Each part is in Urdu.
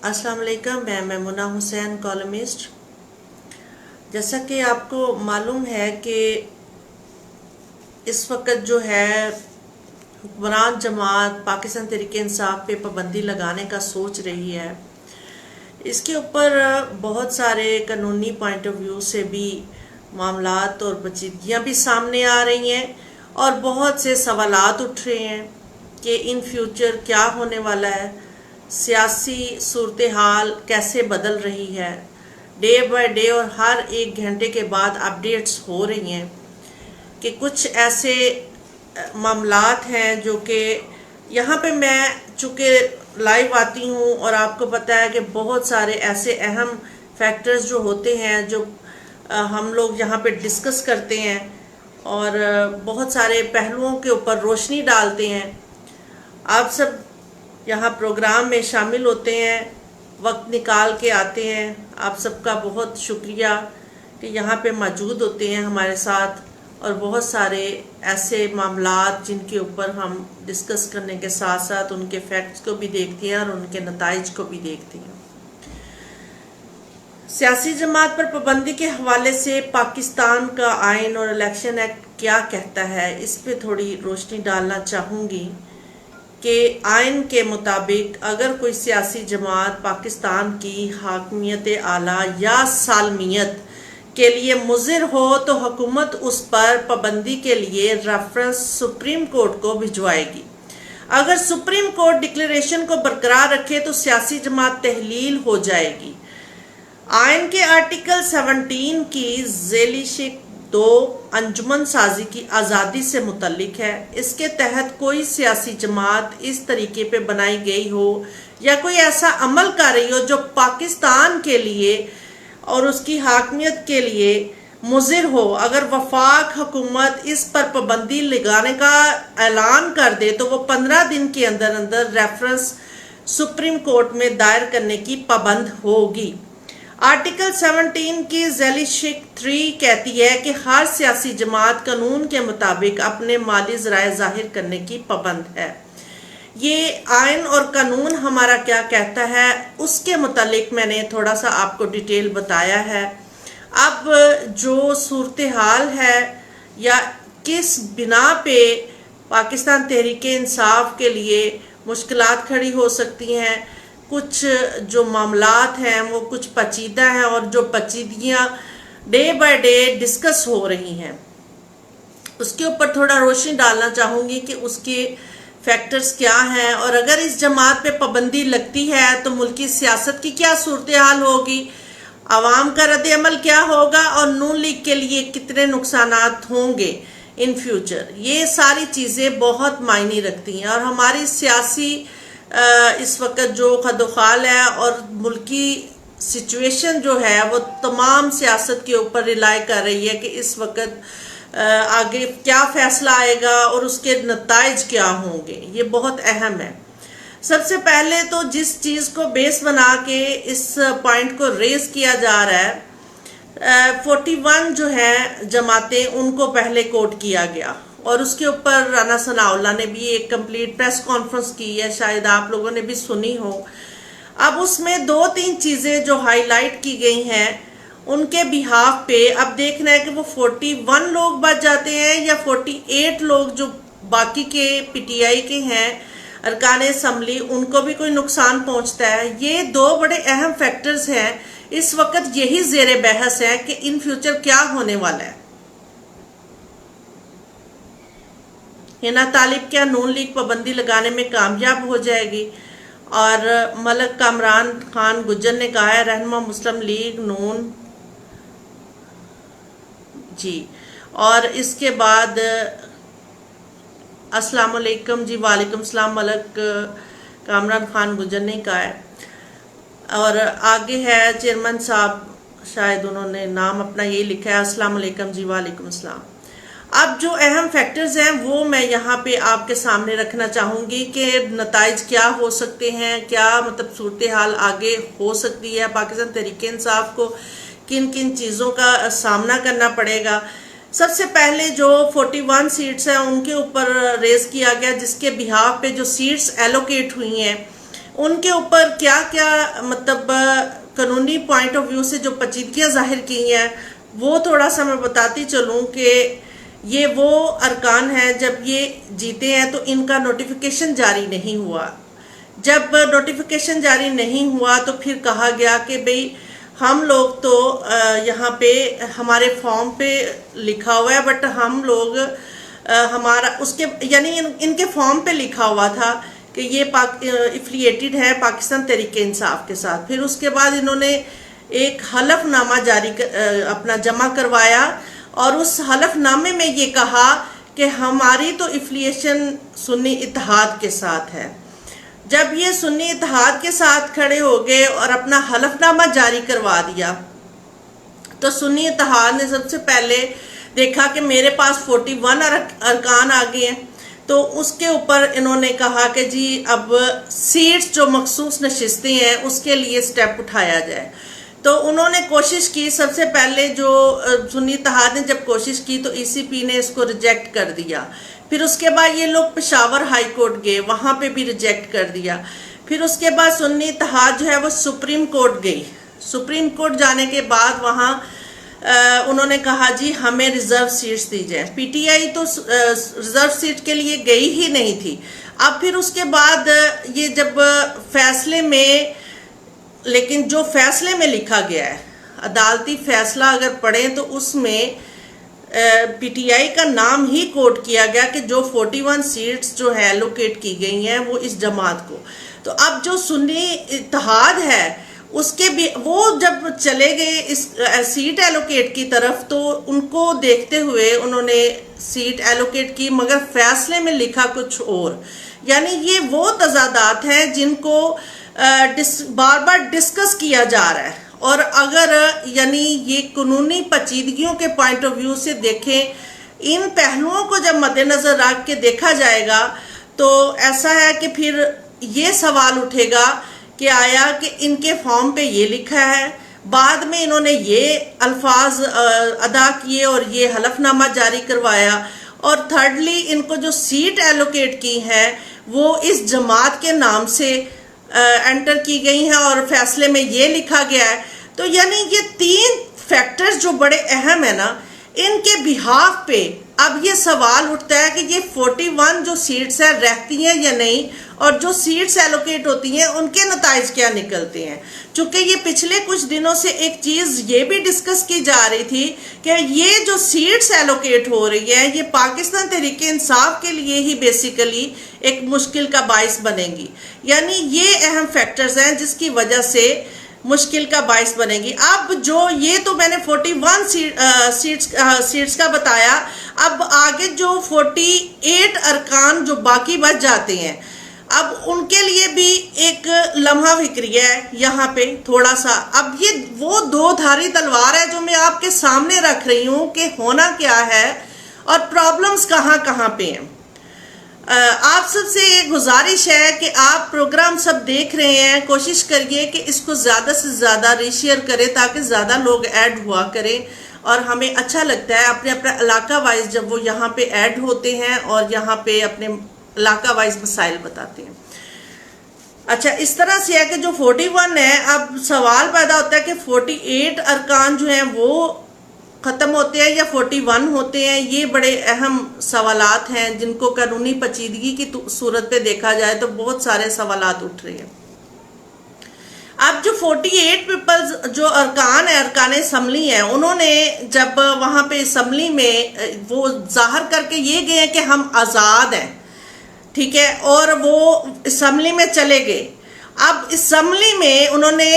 السلام علیکم، میں میمونہ حسین کالمسٹ۔ جیسا کہ آپ کو معلوم ہے کہ اس وقت جو ہے حکمران جماعت پاکستان تحریک انصاف پہ پابندی لگانے کا سوچ رہی ہے۔ اس کے اوپر بہت سارے قانونی پوائنٹ آف ویو سے بھی معاملات اور پیچیدگیاں بھی سامنے آ رہی ہیں اور بہت سے سوالات اٹھ رہے ہیں کہ ان فیوچر کیا ہونے والا ہے، سیاسی صورتحال کیسے بدل رہی ہے، ڈے بائی ڈے اور ہر ایک گھنٹے کے بعد اپڈیٹس ہو رہی ہیں کہ کچھ ایسے معاملات ہیں جو کہ یہاں پہ میں چونکہ لائیو آتی ہوں اور آپ کو پتہ ہے کہ بہت سارے ایسے اہم فیکٹرز جو ہوتے ہیں جو ہم لوگ یہاں پہ ڈسکس کرتے ہیں اور بہت سارے پہلوؤں کے اوپر روشنی ڈالتے ہیں۔ آپ سب یہاں پروگرام میں شامل ہوتے ہیں، وقت نکال کے آتے ہیں، آپ سب کا بہت شکریہ کہ یہاں پہ موجود ہوتے ہیں ہمارے ساتھ، اور بہت سارے ایسے معاملات جن کے اوپر ہم ڈسکس کرنے کے ساتھ ساتھ ان کے فیکٹس کو بھی دیکھتے ہیں اور ان کے نتائج کو بھی دیکھتے ہیں۔ سیاسی جماعت پر پابندی کے حوالے سے پاکستان کا آئین اور الیکشن ایکٹ کیا کہتا ہے، اس پہ تھوڑی روشنی ڈالنا چاہوں گی کہ آئین کے مطابق اگر کوئی سیاسی جماعت پاکستان کی حاکمیت اعلیٰ یا سالمیت کے لیے مضر ہو تو حکومت اس پر پابندی کے لیے ریفرنس سپریم کورٹ کو بھجوائے گی۔ اگر سپریم کورٹ ڈکلیریشن کو برقرار رکھے تو سیاسی جماعت تحلیل ہو جائے گی۔ آئین کے آرٹیکل 17 کی ذیلی شق 2 انجمن سازی کی آزادی سے متعلق ہے۔ اس کے تحت کوئی سیاسی جماعت اس طریقے پہ بنائی گئی ہو یا کوئی ایسا عمل کر رہی ہو جو پاکستان کے لیے اور اس کی حاکمیت کے لیے مضر ہو، اگر وفاق حکومت اس پر پابندی لگانے کا اعلان کر دے تو وہ 15 دن کے اندر اندر ریفرنس سپریم کورٹ میں دائر کرنے کی پابند ہوگی۔ آرٹیکل 17 کی ذیلی شق 3 کہتی ہے کہ ہر سیاسی جماعت قانون کے مطابق اپنے مالی ذرائع ظاہر کرنے کی پابند ہے۔ یہ آئین اور قانون ہمارا کیا کہتا ہے اس کے متعلق میں نے تھوڑا سا آپ کو ڈیٹیل بتایا ہے۔ اب جو صورتحال ہے یا کس بنا پہ پاکستان تحریک انصاف کے لیے مشکلات کھڑی ہو سکتی ہیں، کچھ جو معاملات ہیں وہ کچھ پیچیدہ ہیں اور جو پیچیدگیاں ڈے بائی ڈے ڈسکس ہو رہی ہیں، اس کے اوپر تھوڑا روشنی ڈالنا چاہوں گی کہ اس کے فیکٹرز کیا ہیں، اور اگر اس جماعت پہ پابندی لگتی ہے تو ملکی سیاست کی کیا صورتحال ہوگی، عوام کا رد عمل کیا ہوگا اور نون لیگ کے لیے کتنے نقصانات ہوں گے ان فیوچر۔ یہ ساری چیزیں بہت معنی رکھتی ہیں اور ہماری سیاسی اس وقت جو خد و خال ہے اور ملکی سچویشن جو ہے وہ تمام سیاست کے اوپر ریلائی کر رہی ہے کہ اس وقت آگے کیا فیصلہ آئے گا اور اس کے نتائج کیا ہوں گے۔ یہ بہت اہم ہے۔ سب سے پہلے تو جس چیز کو بیس بنا کے اس پوائنٹ کو ریز کیا جا رہا ہے، 41 جو ہیں جماعتیں ان کو پہلے کوٹ کیا گیا اور اس کے اوپر رانا ثناء اللہ نے بھی ایک کمپلیٹ پریس کانفرنس کی ہے، شاید آپ لوگوں نے بھی سنی ہو۔ اب اس میں 2-3 چیزیں جو ہائی لائٹ کی گئی ہیں ان کے بہاف پہ اب دیکھنا ہے کہ وہ 41 لوگ بچ جاتے ہیں یا 48 لوگ جو باقی کے پی ٹی آئی کے ہیں ارکان اسمبلی، ان کو بھی کوئی نقصان پہنچتا ہے۔ یہ 2 بڑے اہم فیکٹرز ہیں، اس وقت یہی زیر بحث ہے کہ ان فیوچر کیا ہونے والا ہے۔ ہنا طالب کیا نون لیگ پابندی لگانے میں کامیاب ہو جائے گی؟ اور ملک کامران خان گجر نے کہا ہے رہنما مسلم لیگ نون جی، اور اس کے بعد السلام علیکم جی، وعلیکم السلام، ملک کامران خان گجر نے کہا ہے۔ اور آگے ہے چیئرمین صاحب، شاید انہوں نے نام اپنا یہ لکھا ہے، السلام علیکم جی، وعلیکم السلام۔ اب جو اہم فیکٹرز ہیں وہ میں یہاں پہ آپ کے سامنے رکھنا چاہوں گی کہ نتائج کیا ہو سکتے ہیں، کیا مطلب صورتحال آگے ہو سکتی ہے، پاکستان تحریک انصاف کو کن کن چیزوں کا سامنا کرنا پڑے گا۔ سب سے پہلے جو 41 سیٹس ہیں ان کے اوپر ریز کیا گیا، جس کے بہاف پہ جو سیٹس ایلوکیٹ ہوئی ہیں ان کے اوپر کیا کیا مطلب قانونی پوائنٹ آف ویو سے جو پیچیدگیاں ظاہر کی ہیں وہ تھوڑا سا میں بتاتی چلوں کہ یہ وہ ارکان ہیں جب یہ جیتے ہیں تو ان کا نوٹیفیکیشن جاری نہیں ہوا. جب نوٹیفیکیشن جاری نہیں ہوا تو پھر کہا گیا کہ بھئی ہم لوگ تو یہاں پہ ہمارے فارم پہ لکھا ہوا ہے بٹ ہم لوگ ہمارا اس کے یعنی ان کے فارم پہ لکھا ہوا تھا کہ یہ افیلیٹڈ ہے پاکستان تحریک انصاف کے ساتھ. پھر اس کے بعد انہوں نے ایک حلف نامہ جاری اپنا جمع کروایا اور اس حلف نامے میں یہ کہا کہ ہماری تو افیلیشن سنی اتحاد کے ساتھ ہے. جب یہ سنی اتحاد کے ساتھ کھڑے ہو گئے اور اپنا حلف نامہ جاری کروا دیا تو سنی اتحاد نے سب سے پہلے دیکھا کہ میرے پاس 41 ارکان آ گئے ہیں تو اس کے اوپر انہوں نے کہا کہ جی اب سیٹس جو مخصوص نشستیں ہیں اس کے لیے سٹیپ اٹھایا جائے. تو انہوں نے کوشش کی، سب سے پہلے جو سنی اتحاد نے جب کوشش کی تو ای سی پی نے اس کو ریجیکٹ کر دیا. پھر اس کے بعد یہ لوگ پشاور ہائی کورٹ گئے، وہاں پہ بھی ریجیکٹ کر دیا. پھر اس کے بعد سنی اتحاد جو ہے وہ سپریم کورٹ گئی. سپریم کورٹ جانے کے بعد وہاں انہوں نے کہا جی ہمیں ریزرو سیٹس دی جائیں. پی ٹی آئی تو ریزرو سیٹ کے لیے گئی ہی نہیں تھی. اب پھر اس کے بعد یہ جب فیصلے میں، لیکن جو فیصلے میں لکھا گیا ہے عدالتی فیصلہ اگر پڑھیں تو اس میں پی ٹی آئی کا نام ہی کوٹ کیا گیا کہ جو 41 سیٹس جو ہے ایلوکیٹ کی گئی ہیں وہ اس جماعت کو. تو اب جو سنی اتحاد ہے اس کے بھی وہ جب چلے گئے اس سیٹ ایلوکیٹ کی طرف تو ان کو دیکھتے ہوئے انہوں نے سیٹ ایلوکیٹ کی مگر فیصلے میں لکھا کچھ اور. یعنی یہ وہ تضادات ہیں جن کو بار بار ڈسکس کیا جا رہا ہے. اور اگر یعنی یہ قانونی پیچیدگیوں کے پوائنٹ آف ویو سے دیکھیں، ان پہلوؤں کو جب مد نظر رکھ کے دیکھا جائے گا تو ایسا ہے کہ پھر یہ سوال اٹھے گا کہ آیا کہ ان کے فارم پہ یہ لکھا ہے، بعد میں انہوں نے یہ الفاظ ادا کیے اور یہ حلف نامہ جاری کروایا، اور تھرڈلی ان کو جو سیٹ ایلوکیٹ کی ہے وہ اس جماعت کے نام سے انٹر کی گئی ہیں اور فیصلے میں یہ لکھا گیا ہے. تو یعنی یہ 3 فیکٹرز جو بڑے اہم ہیں نا، ان کے بہاف پہ اب یہ سوال اٹھتا ہے کہ یہ 41 جو سیٹس ہیں رہتی ہیں یا نہیں، اور جو سیٹس ایلوکیٹ ہوتی ہیں ان کے نتائج کیا نکلتے ہیں. چونکہ یہ پچھلے کچھ دنوں سے ایک چیز یہ بھی ڈسکس کی جا رہی تھی کہ یہ جو سیٹس ایلوکیٹ ہو رہی ہے یہ پاکستان تحریک انصاف کے لیے ہی بیسیکلی ایک مشکل کا باعث بنے گی. یعنی یہ اہم فیکٹرز ہیں جس کی وجہ سے مشکل کا باعث بنے گی. اب جو یہ تو میں نے 41 سیٹس کا بتایا، اب آگے جو 48 ارکان جو باقی بچ جاتے ہیں اب ان کے لیے بھی ایک لمحہ فکری ہے یہاں پہ تھوڑا سا. اب یہ وہ 2 دھاری تلوار ہے جو میں آپ کے سامنے رکھ رہی ہوں کہ ہونا کیا ہے اور پرابلمز کہاں کہاں پہ ہیں. آپ سب سے یہ گزارش ہے کہ آپ پروگرام سب دیکھ رہے ہیں، کوشش کریے کہ اس کو زیادہ سے زیادہ ریشیئر کریں تاکہ زیادہ لوگ ایڈ ہوا کریں اور ہمیں اچھا لگتا ہے اپنے اپنا علاقہ وائز جب وہ یہاں پہ ایڈ ہوتے ہیں اور یہاں پہ اپنے علاقہ وائز مسائل بتاتے ہیں. اچھا، اس طرح سے ہے کہ جو 41 ہے، اب سوال پیدا ہوتا ہے کہ 48 ارکان جو ہیں وہ ختم ہوتے ہیں یا 41 ہوتے ہیں. یہ بڑے اہم سوالات ہیں جن کو قانونی پیچیدگی کی صورت پہ دیکھا جائے تو بہت سارے سوالات اٹھ رہے ہیں. اب جو 48 پیپلز جو ارکان ہیں، ارکان اسمبلی ہیں، انہوں نے جب وہاں پہ اسمبلی میں وہ ظاہر کر کے یہ گئے کہ ہم آزاد ہیں، ٹھیک ہے، اور وہ اسمبلی میں چلے گئے. اب اسمبلی میں انہوں نے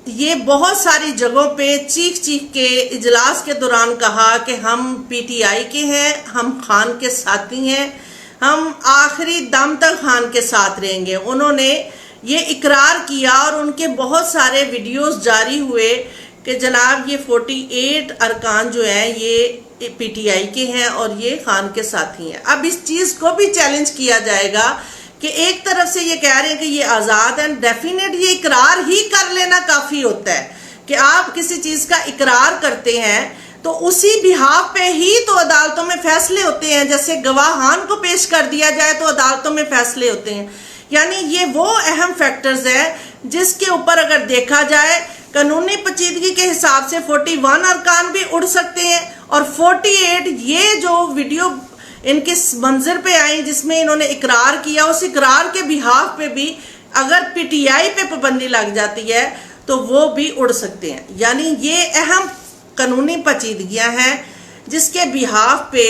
یہ بہت ساری جگہوں پہ چیخ چیخ کے اجلاس کے دوران کہا کہ ہم پی ٹی آئی کے ہیں، ہم خان کے ساتھی ہیں، ہم آخری دم تک خان کے ساتھ رہیں گے. انہوں نے یہ اقرار کیا اور ان کے بہت سارے ویڈیوز جاری ہوئے کہ جناب یہ 48 ارکان جو ہیں یہ پی ٹی آئی کے ہیں اور یہ خان کے ساتھی ہیں. اب اس چیز کو بھی چیلنج کیا جائے گا کہ ایک طرف سے یہ کہہ رہے ہیں کہ یہ آزاد ہیں، ڈیفینیٹ یہ اقرار ہی کر لینا کافی ہوتا ہے کہ آپ کسی چیز کا اقرار کرتے ہیں تو اسی بہاف پہ ہی تو عدالتوں میں فیصلے ہوتے ہیں. جیسے گواہان کو پیش کر دیا جائے تو عدالتوں میں فیصلے ہوتے ہیں. یعنی یہ وہ اہم فیکٹرز ہیں جس کے اوپر اگر دیکھا جائے قانونی پیچیدگی کے حساب سے 41 ارکان بھی اڑ سکتے ہیں، اور 48 یہ جو ویڈیو ان کے منظر پہ آئیں جس میں انہوں نے اقرار کیا، اس اقرار کے بہاف پہ بھی اگر پی ٹی آئی پہ پابندی لگ جاتی ہے تو وہ بھی اڑ سکتے ہیں۔ یعنی یہ اہم قانونی پیچیدگیاں ہیں جس کے بہاف پہ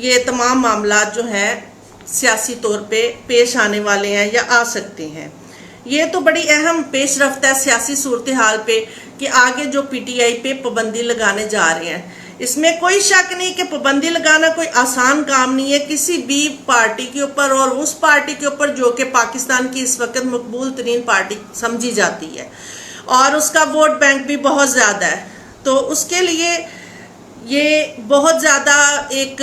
یہ تمام معاملات جو ہیں سیاسی طور پہ پیش آنے والے ہیں یا آ سکتے ہیں۔ یہ تو بڑی اہم پیش رفت ہے سیاسی صورتحال پہ کہ آگے جو پی ٹی آئی پہ پابندی لگانے جا رہے ہیں۔ اس میں کوئی شک نہیں کہ پابندی لگانا کوئی آسان کام نہیں ہے کسی بھی پارٹی کے اوپر، اور اس پارٹی کے اوپر جو کہ پاکستان کی اس وقت مقبول ترین پارٹی سمجھی جاتی ہے، اور اس کا ووٹ بینک بھی بہت زیادہ ہے۔ تو اس کے لیے یہ بہت زیادہ ایک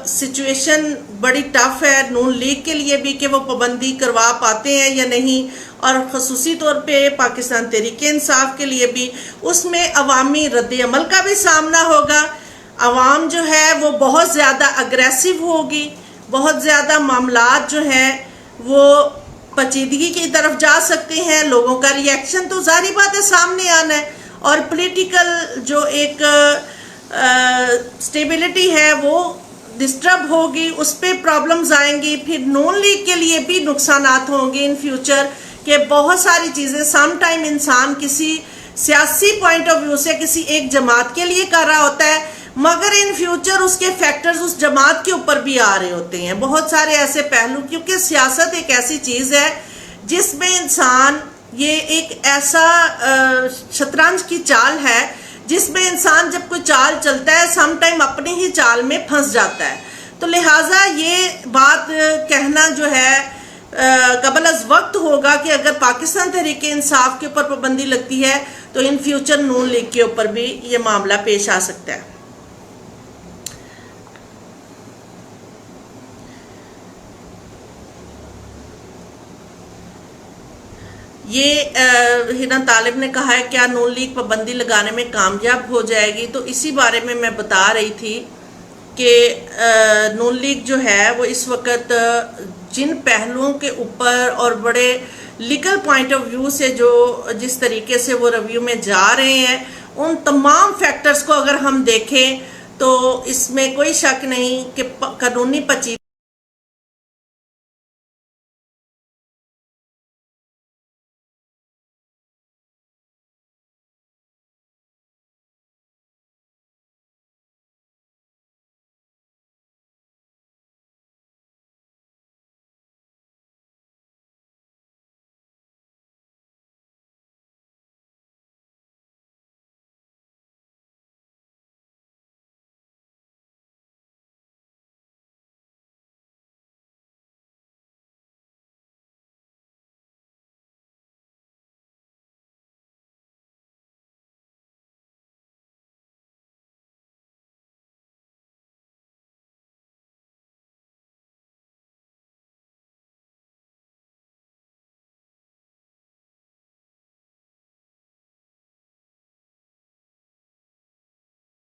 سچویشن بڑی ٹف ہے نون لیگ کے لیے بھی کہ وہ پابندی کروا پاتے ہیں یا نہیں، اور خصوصی طور پہ پاکستان تحریک انصاف کے لیے بھی اس میں عوامی رد عمل کا بھی سامنا ہوگا۔ عوام جو ہے وہ بہت زیادہ اگریسو ہوگی، بہت زیادہ معاملات جو ہیں وہ پیچیدگی کی طرف جا سکتے ہیں، لوگوں کا ری ایکشن تو ظاہری بات ہے سامنے آنا ہے، اور پولیٹیکل جو ایک سٹیبلٹی ہے وہ ڈسٹرب ہوگی، اس پہ پرابلمز آئیں گی۔ پھر نون لیگ کے لیے بھی نقصانات ہوں گے ان فیوچر کہ بہت ساری چیزیں سم ٹائم انسان کسی سیاسی پوائنٹ آف ویو سے کسی ایک جماعت کے لیے کر رہا ہوتا ہے، مگر ان فیوچر اس کے فیکٹرز اس جماعت کے اوپر بھی آ رہے ہوتے ہیں، بہت سارے ایسے پہلو، کیونکہ سیاست ایک ایسی چیز ہے جس میں انسان، یہ ایک ایسا شطرنج کی چال ہے جس میں انسان جب کوئی چال چلتا ہے سم ٹائم اپنی ہی چال میں پھنس جاتا ہے۔ تو لہٰذا یہ بات کہنا جو ہے قبل از وقت ہوگا کہ اگر پاکستان تحریک انصاف کے اوپر پابندی لگتی ہے تو ان فیوچر نون لیگ کے اوپر بھی یہ معاملہ پیش آ سکتا ہے۔ یہ ہنا طالب نے کہا ہے کیا نون لیگ پابندی لگانے میں کامیاب ہو جائے گی؟ تو اسی بارے میں بتا رہی تھی کہ نون لیگ جو ہے وہ اس وقت جن پہلوؤں کے اوپر اور بڑے لیگل پوائنٹ آف ویو سے جس طریقے سے وہ ریویو میں جا رہے ہیں، ان تمام فیکٹرز کو اگر ہم دیکھیں تو اس میں کوئی شک نہیں کہ قانونی پیچیدگی